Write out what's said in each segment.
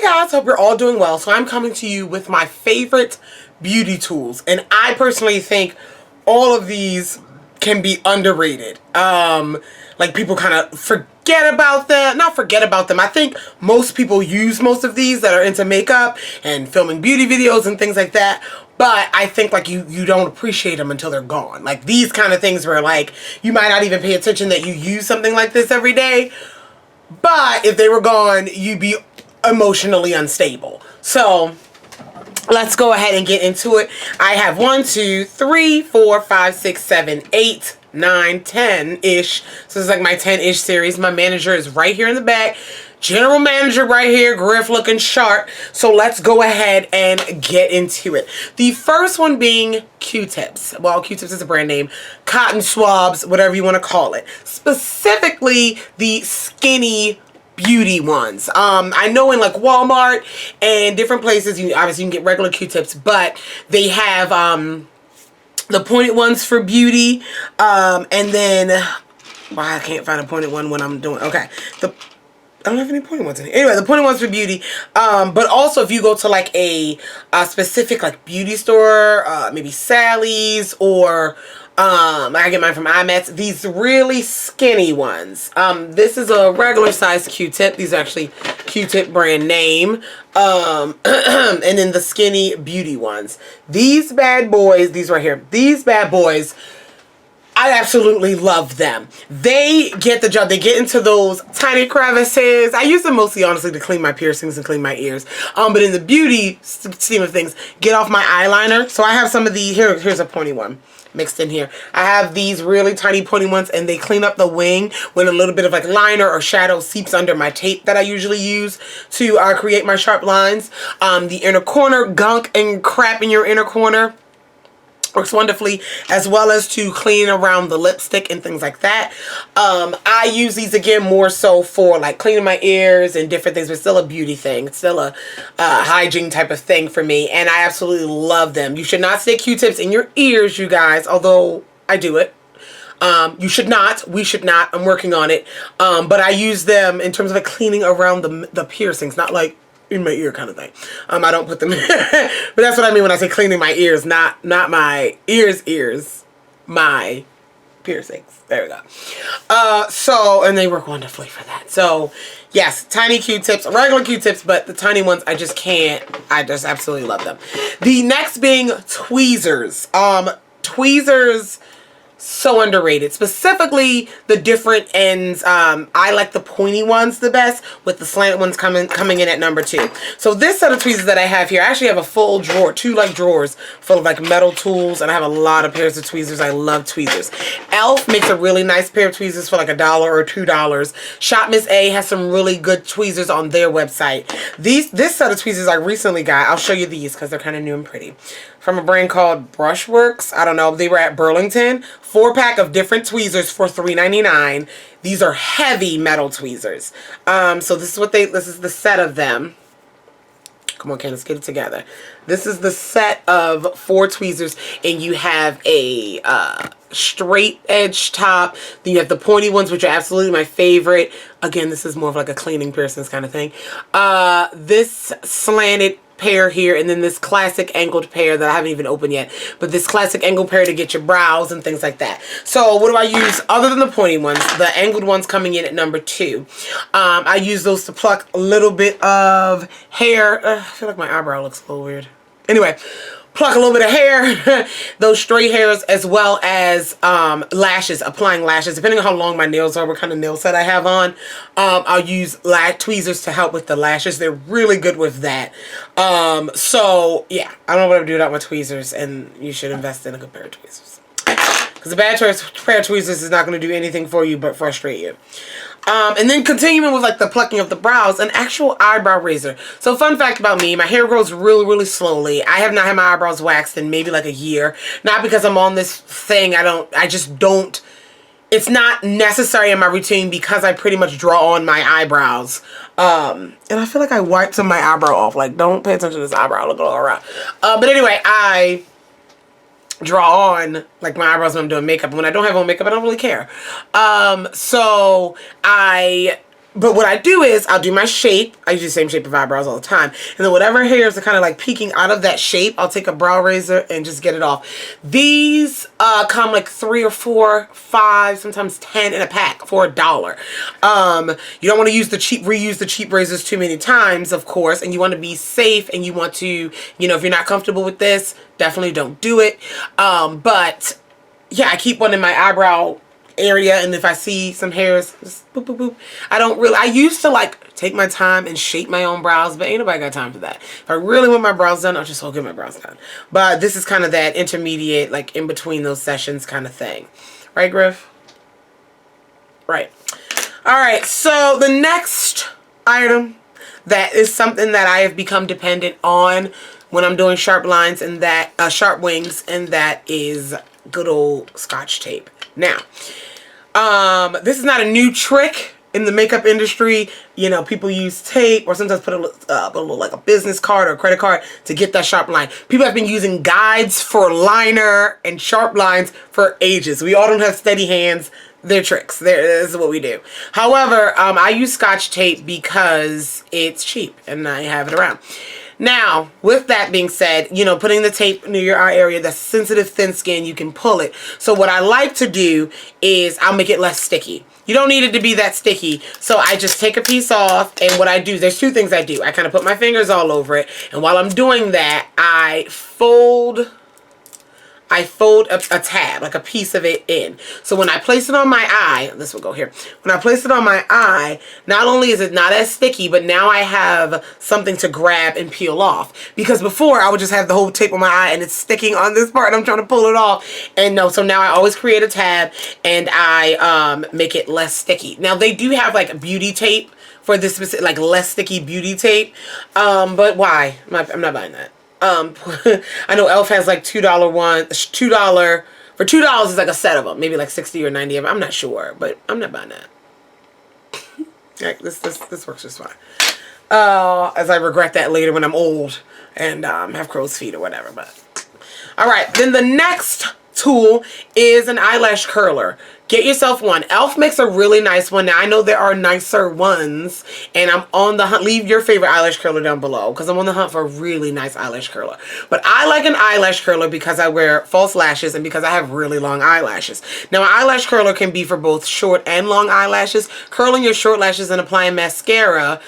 guys, hope you're all doing well. So I'm coming to you with my favorite beauty tools, and I personally think all of these can be underrated. Like people kind of forget about them. Not forget about them. I think most people use most of these that are into makeup and filming beauty videos and things like that. But I think like you don't appreciate them until they're gone. Like these kind of things where like you might not even pay attention that you use something like this every day. But if they were gone, you'd be emotionally unstable. So let's go ahead and get into it. I have 1, 2, 3, 4, 5, 6, 7, 8, 9, 10-ish. So it's like my 10-ish series. My manager is right here in the back. General manager right here, Griff looking sharp. So let's go ahead and get into it. The first one being Q-tips. Well, Q-tips is a brand name. Cotton swabs, whatever you want to call it. Specifically the skinny beauty ones. I know in like Walmart and different places, you obviously you can get regular Q-tips, but they have the pointed ones for beauty, and then well, I can't find a pointed one when I'm doing I don't have any pointed ones in here. Anyway, the pointed ones for beauty. But also if you go to like a specific like beauty store, maybe Sally's or I get mine from IMATS. These really skinny ones. This is a regular size Q-tip. These are actually Q-tip brand name. And then the skinny beauty ones. These bad boys, these right here, these bad boys, I absolutely love them. They get the job. They get into those tiny crevices. I use them mostly, honestly, to clean my piercings and clean my ears. But in the beauty scheme of things, get off my eyeliner. So I have some of the, here's a pointy one mixed in here. I have these really tiny pointy ones, and they clean up the wing when a little bit of like liner or shadow seeps under my tape that I usually use to create my sharp lines. The inner corner, gunk and crap in your inner corner works wonderfully, as well as to clean around the lipstick and things like that. I use these again more so for like cleaning my ears and different things, but still a beauty thing. It's still a hygiene type of thing for me, and I absolutely love them. You should not stick Q-tips in your ears, you guys, although I do it. You should not. We should not. I'm working on it. But I use them in terms of like cleaning around the piercings, not like in my ear kind of thing. I don't put them in. But that's what I mean when I say cleaning my ears, not my ears, my piercings. There we go. So, and they work wonderfully for that. So, yes, tiny Q-tips, regular Q-tips, but the tiny ones, I just can't. I just absolutely love them. The next being tweezers. Tweezers, so underrated. Specifically the different ends. I like the pointy ones the best, with the slant ones coming in at number 2. So this set of tweezers that I have here, I actually have a full drawer, 2 like drawers full of like metal tools, and I have a lot of pairs of tweezers. I love tweezers. Elf makes a really nice pair of tweezers for like $1 or $2. Shop Miss A has some really good tweezers on their website. This set of tweezers I recently got, I'll show you these because they're kind of new and pretty, from a brand called Brushworks. I don't know. They were at Burlington. 4-pack of different tweezers for $3.99. These are heavy metal tweezers. So this is the set of them. Come on, Candice, get it together. This is the set of 4 tweezers, and you have a straight edge top. Then you have the pointy ones, which are absolutely my favorite. Again, this is more of like a cleaning piercings kind of thing. This slanted pair here, and then this classic angled pair that I haven't even opened yet, but this classic angled pair to get your brows and things like that. So what do I use other than the pointy ones? The angled ones coming in at number 2. I use those to pluck a little bit of hair. I feel like my eyebrow looks a little weird. Anyway, pluck a little bit of hair, those straight hairs, as well as lashes, applying lashes. Depending on how long my nails are, what kind of nail set I have on, I'll use tweezers to help with the lashes. They're really good with that. So, yeah, I don't know what I would do without my tweezers, and you should invest in a good pair of tweezers. Because a bad pair of tweezers is not going to do anything for you but frustrate you. And then continuing with like the plucking of the brows, an actual eyebrow razor. So fun fact about me, my hair grows really, really slowly. I have not had my eyebrows waxed in maybe like a year. Not because I'm on this thing. I just don't. It's not necessary in my routine because I pretty much draw on my eyebrows. And I feel like I wiped some of my eyebrow off. Like, don't pay attention to this eyebrow. Look all around. But anyway, I draw on like my eyebrows when I'm doing makeup. When I don't have on makeup, I don't really care. So I But what I do is I'll do my shape. I use the same shape of eyebrows all the time. And then whatever hairs are kind of like peeking out of that shape, I'll take a brow razor and just get it off. These come like 3 or 4, 5, sometimes 10 in a pack for $1. You don't want to reuse the cheap razors too many times, of course, and you want to be safe, and you want to, you know, if you're not comfortable with this, definitely don't do it. But yeah, I keep one in my eyebrow area, and if I see some hairs, just boop, boop, boop. I used to like take my time and shape my own brows, but ain't nobody got time for that. If I really want my brows done, I'll just go get my brows done. But this is kind of that intermediate, like in between those sessions kind of thing. Right, Griff? Right. All right, so the next item that is something that I have become dependent on when I'm doing sharp lines, and that sharp wings, and that is good old Scotch tape. Now, this is not a new trick in the makeup industry. You know, people use tape, or sometimes put a little like a business card or a credit card to get that sharp line. People have been using guides for liner and sharp lines for ages. We all don't have steady hands. They're tricks. This is what we do. However, I use Scotch tape because it's cheap and I have it around. Now, with that being said, you know, putting the tape near your eye area, that's sensitive, thin skin, you can pull it. So what I like to do is I'll make it less sticky. You don't need it to be that sticky. So I just take a piece off, and what I do, there's 2 things I do. I kind of put my fingers all over it, and while I'm doing that, I fold a tab, like a piece of it in. So when I place it on my eye, this will go here. When I place it on my eye, not only is it not as sticky, but now I have something to grab and peel off. Because before, I would just have the whole tape on my eye and it's sticking on this part and I'm trying to pull it off. And no, so now I always create a tab and I make it less sticky. Now they do have like beauty tape for this specific, like less sticky beauty tape. But why? I'm not buying that. I know Elf has like $2 one, $2 for $2 is like a set of them, maybe like 60 or 90 of them. I'm not sure, but I'm not buying that. Like, this works just fine. As I regret that later when I'm old and have crow's feet or whatever. But all right, then the next tool is an eyelash curler. Get yourself one. Elf makes a really nice one. Now, I know there are nicer ones, and I'm on the hunt. Leave your favorite eyelash curler down below, because I'm on the hunt for a really nice eyelash curler. But I like an eyelash curler because I wear false lashes and because I have really long eyelashes. Now, an eyelash curler can be for both short and long eyelashes. Curling your short lashes and applying mascara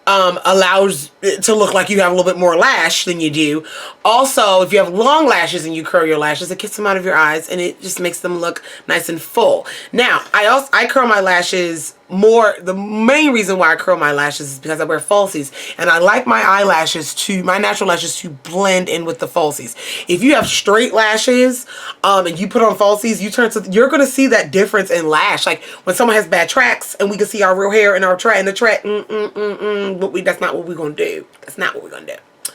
allows it to look like you have a little bit more lash than you do. Also, if you have long lashes and you curl your lashes, it gets them out of your eyes and it just makes them look nice and full. Now, I curl my lashes more. The main reason why I curl my lashes is because I wear falsies, and I like my eyelashes my natural lashes to blend in with the falsies. If you have straight lashes and you put on falsies, you're going to see that difference in lash. Like when someone has bad tracks and we can see our real hair in our track, but that's not what we're going to do. That's not what we're going to do.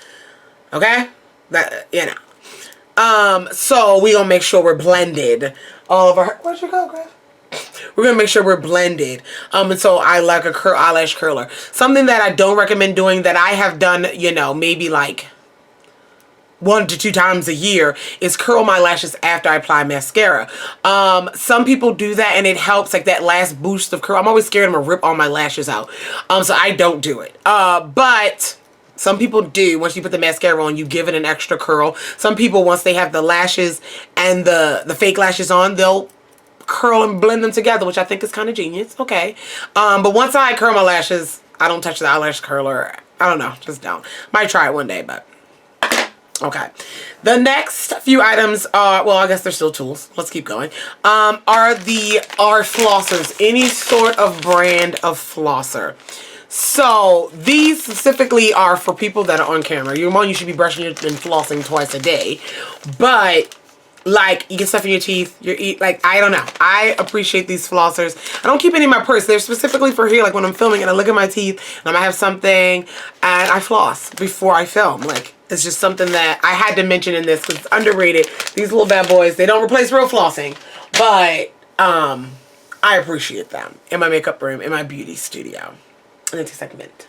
Okay? That, you know. So we gonna make sure we're blended. All of our, where'd you go, Griff? We're gonna make sure we're blended. And so I like a eyelash curler. Something that I don't recommend doing, that I have done, you know, maybe like 1 to 2 times a year, is curl my lashes after I apply mascara. Some people do that and it helps, like that last boost of curl. I'm always scared I'm gonna rip all my lashes out. So I don't do it. But some people do. Once you put the mascara on, you give it an extra curl. Some people, once they have the lashes and the fake lashes on, they'll curl and blend them together, which I think is kind of genius. Okay. But once I curl my lashes, I don't touch the eyelash curler. I don't know. Just don't. Might try it one day, but okay. The next few items are, well, I guess they're still tools. Let's keep going. Are flossers. Any sort of brand of flosser. So these specifically are for people that are on camera. You should be brushing and flossing twice a day. But like, you get stuff in your teeth, like, I don't know. I appreciate these flossers. I don't keep any in my purse. They're specifically for here, like when I'm filming and I look at my teeth and I might have something and I floss before I film. Like, it's just something that I had to mention in this because it's underrated. These little bad boys, they don't replace real flossing, but I appreciate them in my makeup room, in my beauty studio. In the next segment.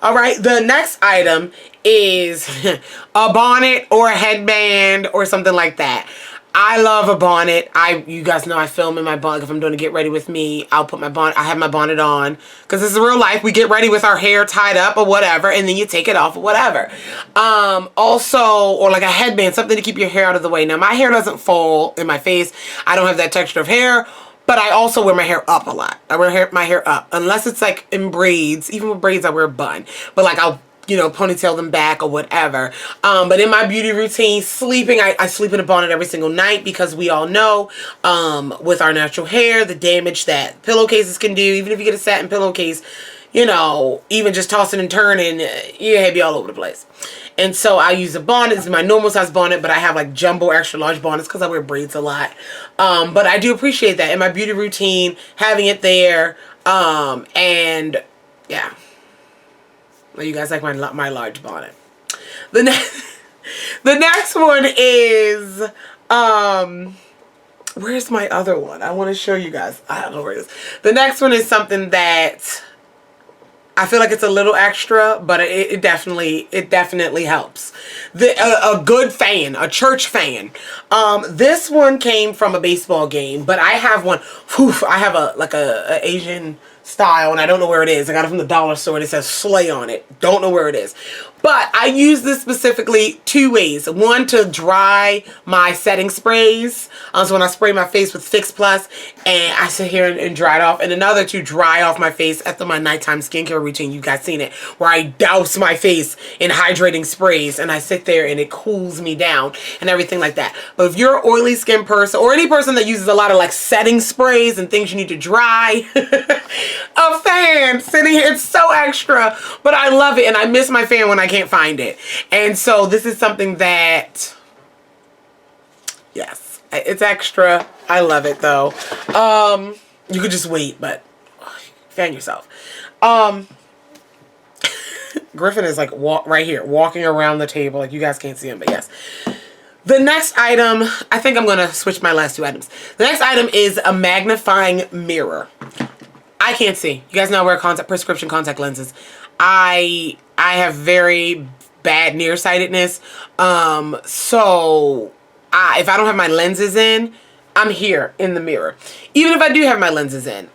All right, the next item is a bonnet or a headband or something like that. I love a bonnet. You guys know I film in my bonnet. If I'm doing a get ready with me, I'll put my bonnet. I have my bonnet on because this is real life. We get ready with our hair tied up or whatever, and then you take it off or whatever. Also, or like a headband, something to keep your hair out of the way. Now, my hair doesn't fall in my face. I don't have that texture of hair, but I also wear my hair up a lot. I wear my hair up unless it's like in braids. Even with braids, I wear a bun. But like I'll, you know, ponytail them back or whatever. But in my beauty routine, sleeping, I sleep in a bonnet every single night because we all know with our natural hair, the damage that pillowcases can do. Even if you get a satin pillowcase, you know, even just tossing and turning, your hair be all over the place. And so I use a bonnet. This is my normal size bonnet, but I have like jumbo extra large bonnets because I wear braids a lot. But I do appreciate that in my beauty routine, having it there. And yeah. You guys like my large bonnet. The next one is where's my other one? I want to show you guys. I don't know where it is. The next one is something that I feel like it's a little extra, but it definitely helps. A good fan, a church fan. This one came from a baseball game, but I have one. I have a Asian style, and I don't know where it is. I got it from the dollar store, and it says Slay on it. Don't know where it is. But I use this specifically 2 ways. One, to dry my setting sprays. So when I spray my face with Fix Plus, and I sit here and dry it off. And another, to dry off my face after my nighttime skincare routine. You guys seen it. Where I douse my face in hydrating sprays, and I sit there, and it cools me down, and everything like that. But if you're an oily skin person, or any person that uses a lot of like setting sprays and things you need to dry, a fan sitting here, it's so extra, but I love it, and I miss my fan when I can't find it. And so this is something that, yes, it's extra. I love it though. You could just wait, but fan yourself. Griffin is like right here walking around the table, like you guys can't see him, but yes. The next item, I think I'm gonna switch my last 2 items. The next item is a magnifying mirror. I can't see. You guys know I wear prescription contact lenses. I have very bad nearsightedness. So if I don't have my lenses in, I'm here in the mirror. Even if I do have my lenses in,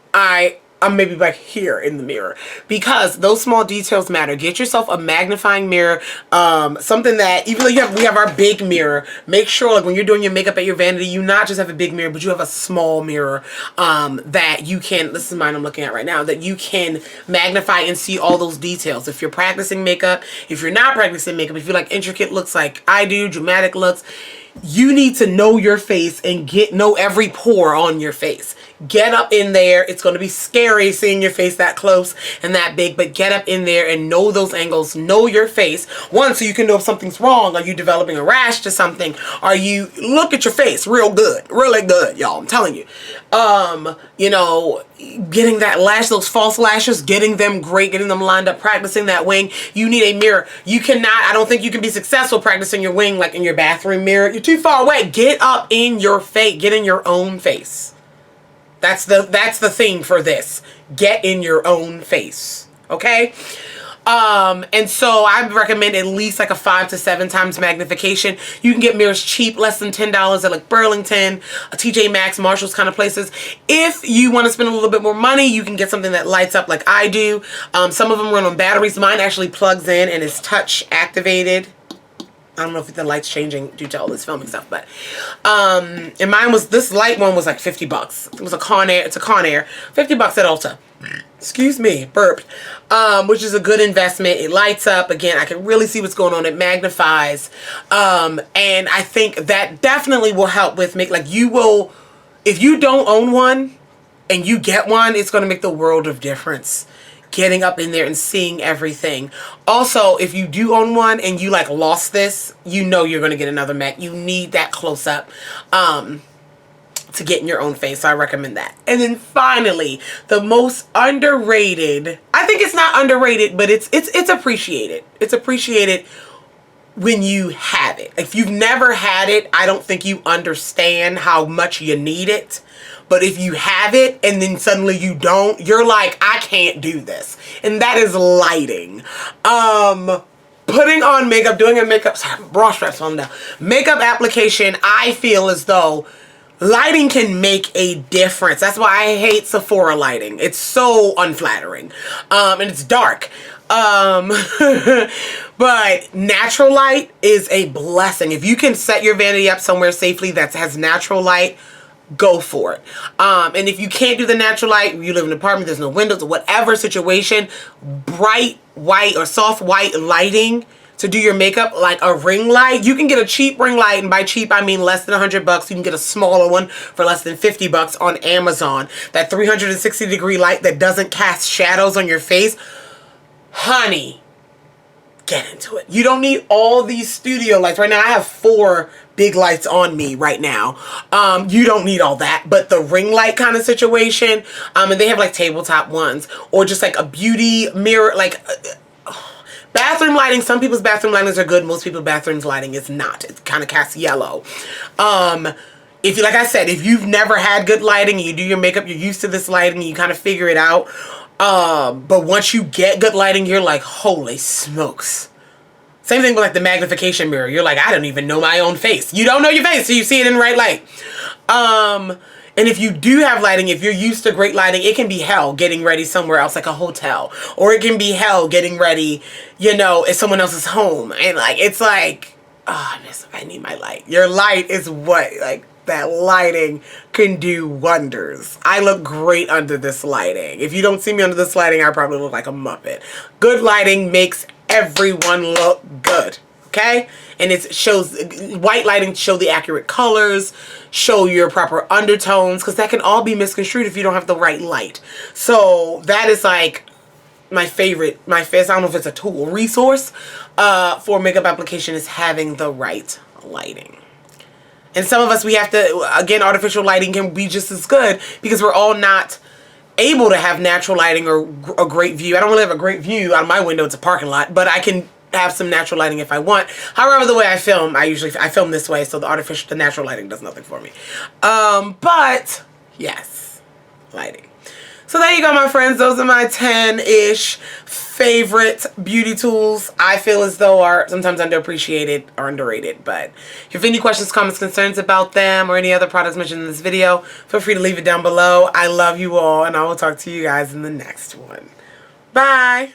I'm maybe back here in the mirror, because those small details matter. Get yourself a magnifying mirror, something that, even though we have our big mirror, make sure like when you're doing your makeup at your vanity, you not just have a big mirror, but you have a small mirror that you can, this is mine I'm looking at right now, that you can magnify and see all those details. If you're practicing makeup, if you're not practicing makeup, if you like intricate looks like I do, dramatic looks, you need to know your face and know every pore on your face. Get up in there. It's going to be scary seeing your face that close and that big, but get up in there and know those angles. Know your face. One, so you can know if something's wrong. Are you developing a rash to something? Look at your face real good. Really good, y'all. I'm telling you. You know, getting that lash, those false lashes, getting them great, getting them lined up, practicing that wing. You need a mirror. I don't think you can be successful practicing your wing like in your bathroom mirror. You're too far away. Get up in your face. Get in your own face. That's the theme for this. Get in your own face. Okay? And so I recommend at least like a 5 to 7 times magnification. You can get mirrors cheap, less than $10 at like Burlington, TJ Maxx, Marshalls kind of places. If you want to spend a little bit more money, you can get something that lights up like I do. Some of them run on batteries. Mine actually plugs in and is touch activated. I don't know if the light's changing due to all this filming stuff, but and mine was, this light one was like $50. It was a Conair. It's a Conair. $50 at Ulta. Excuse me, burped. Which is a good investment. It lights up. Again, I can really see what's going on. It magnifies. And I think that definitely will help with if you don't own one and you get one, it's going to make the world of difference. Getting up in there and seeing everything. Also, if you do own one and you like lost this, you know you're going to get another Mac. You need that close up to get in your own face. So I recommend that. And then finally, the most underrated, I think it's not underrated, but it's appreciated. It's appreciated when you have it. If you've never had it, I don't think you understand how much you need it. But if you have it and then suddenly you don't, you're like, I can't do this. And that is lighting. putting on makeup, doing a makeup, sorry, bra straps on down. Makeup application, I feel as though lighting can make a difference. That's why I hate Sephora lighting. It's so unflattering. And it's dark. But natural light is a blessing. If you can set your vanity up somewhere safely that has natural light, go for it. And if you can't do the natural light, you live in an apartment, there's no windows, or whatever situation, bright white or soft white lighting to do your makeup, like a ring light. You can get a cheap ring light, and by cheap I mean less than $100. You can get a smaller one for less than $50 on Amazon. That 360-degree light that doesn't cast shadows on your face. Honey, get into it. You don't need all these studio lights. Right now I have 4 big lights on me right now. You don't need all that, but the ring light kind of situation, and they have like tabletop ones, or just like a beauty mirror, like bathroom lighting. Some people's bathroom lightings are good. Most people's bathrooms lighting is not. It kind of casts yellow. If you, like I said, if you've never had good lighting and you do your makeup, you're used to this lighting, you kind of figure it out. But once you get good lighting, you're like, holy smokes. Same thing with like the magnification mirror. You're like, I don't even know my own face. You don't know your face, so you see it in the right light. And if you do have lighting, if you're used to great lighting, it can be hell getting ready somewhere else, like a hotel. Or it can be hell getting ready, you know, at someone else's home. And like, it's like, oh, I need my light. Your light is what, like, that lighting can do wonders. I look great under this lighting. If you don't see me under this lighting, I probably look like a Muppet. Good lighting makes everyone look good, okay? And it shows, white lighting show the accurate colors, show your proper undertones, because that can all be misconstrued if you don't have the right light. So that is like my favorite, I don't know if it's a tool, resource for makeup application, is having the right lighting. And some of us, we have to, again, artificial lighting can be just as good because we're all not able to have natural lighting or a great view. I don't really have a great view out of my window. It's a parking lot, but I can have some natural lighting if I want. However, the way I film, I film this way, so the natural lighting does nothing for me. But yes, lighting. So there you go, my friends. Those are my 10-ish favorite beauty tools I feel as though are sometimes underappreciated or underrated. But if you have any questions, comments, concerns about them or any other products mentioned in this video, feel free to leave it down below. I love you all, and I will talk to you guys in the next one. Bye.